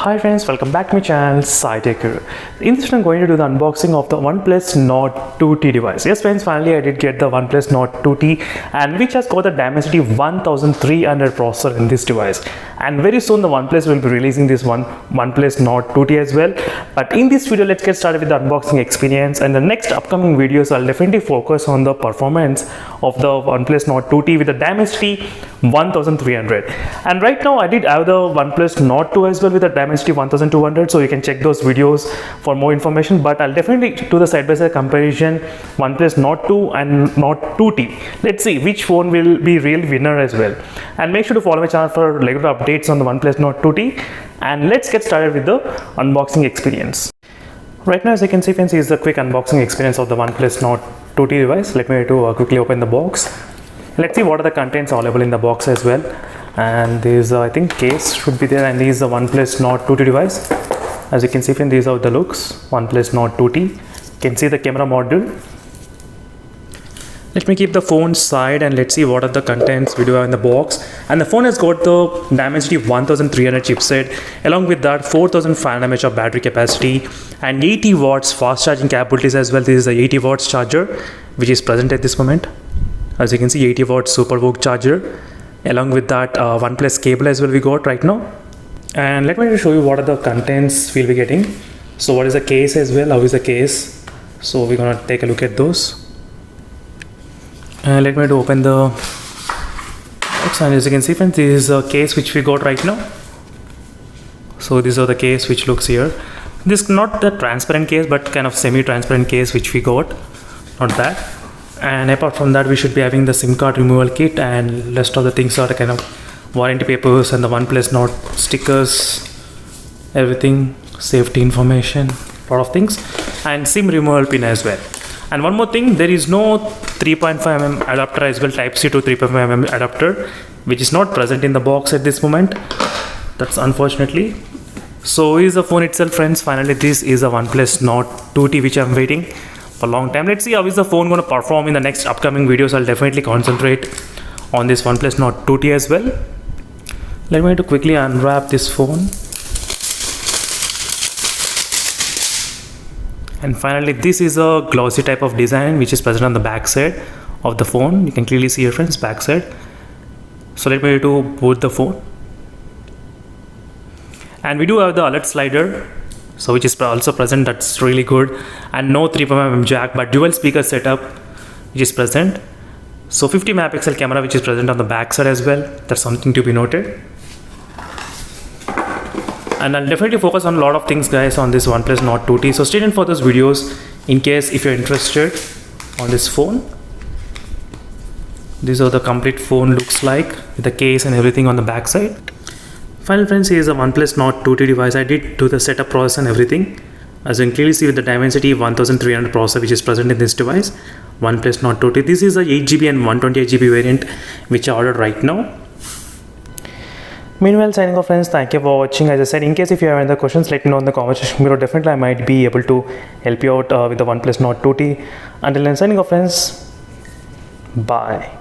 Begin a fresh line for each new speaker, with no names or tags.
Hi friends, welcome back to my channel Sai Taker. In this video I'm going to do the unboxing of the OnePlus Nord 2T device. Yes friends, finally I did get the OnePlus Nord 2T, and which has got the Dimensity 1300 processor in this device. And very soon the OnePlus will be releasing this OnePlus Nord 2T as well. But in this video let's get started with the unboxing experience, and the next upcoming videos I'll definitely focus on the performance of the OnePlus Nord 2T with the Dimensity 1300. And right now I did have the OnePlus Nord 2 as well with the Dimensity 1200, so you can check those videos for more information. But I'll definitely do the side-by-side comparison OnePlus Nord 2 and Nord 2T. Let's see which phone will be real winner as well. And make sure to follow my channel for regular updates on the OnePlus Nord 2T. And let's get started with the unboxing experience. Right now, as you can see friends, is the quick unboxing experience of the OnePlus Nord 2T device. Let me quickly open the box. Let's see what are the contents available in the box as well. And this I think case should be there, and this is the OnePlus Nord 2T device. As you can see friends, these are the looks. OnePlus Nord 2T. You can see the camera module. Let me keep the phone side and let's see what are the contents we do have in the box. And the phone has got the Dimensity 1300 chipset, along with that 4500 mAh of battery capacity and 80 watts fast charging capabilities as well. This is the 80 watts charger which is present at this moment. As you can see, 80 watt super VOOC charger, along with that OnePlus cable as well we got right now. And let me show you what are the contents we'll be getting. So what is the case as well, how is the case? So we're gonna take a look at those. Let me open the box, and as you can see friends, this is a case which we got right now. So these are the case which looks here. This is not the transparent case but kind of semi-transparent case which we got, not that. And apart from that, we should be having the SIM card removal kit, and rest of the things are kind of warranty papers and the OnePlus Nord stickers, everything, safety information, lot of things, and SIM removal pin as well. And one more thing, there is no 3.5mm adapter as well, Type-C to 3.5mm adapter, which is not present in the box at this moment. That's unfortunately. So is the phone itself friends. Finally this is a OnePlus Nord 2T which I'm waiting for a long time. Let's see how is the phone going to perform in the next upcoming videos. I'll definitely concentrate on this OnePlus Nord 2T as well. Let me quickly unwrap this phone. And finally this is a glossy type of design which is present on the back side of the phone. You can clearly see here friends, back side. So let me boot the phone. And we do have the alert slider, so which is also present. That's really good. And no 3.5mm jack but dual speaker setup which is present. So 50 megapixel camera which is present on the back side as well. That's something to be noted. And I'll definitely focus on a lot of things guys on this OnePlus Nord 2T. So stay tuned for those videos in case if you're interested on this phone. These are the complete phone looks like with the case and everything on the back side. Finally friends, here is the OnePlus Nord 2T device. I did do the setup process and everything. As you can clearly see with the Dimensity 1300 processor which is present in this device, OnePlus Nord 2T. This is a 8GB and 128GB variant which I ordered right now. Meanwhile, signing off friends, thank you for watching. As I said, in case if you have any other questions, let me know in the comment section below. Definitely I might be able to help you out with the OnePlus Nord 2T. Until then, signing off friends, bye.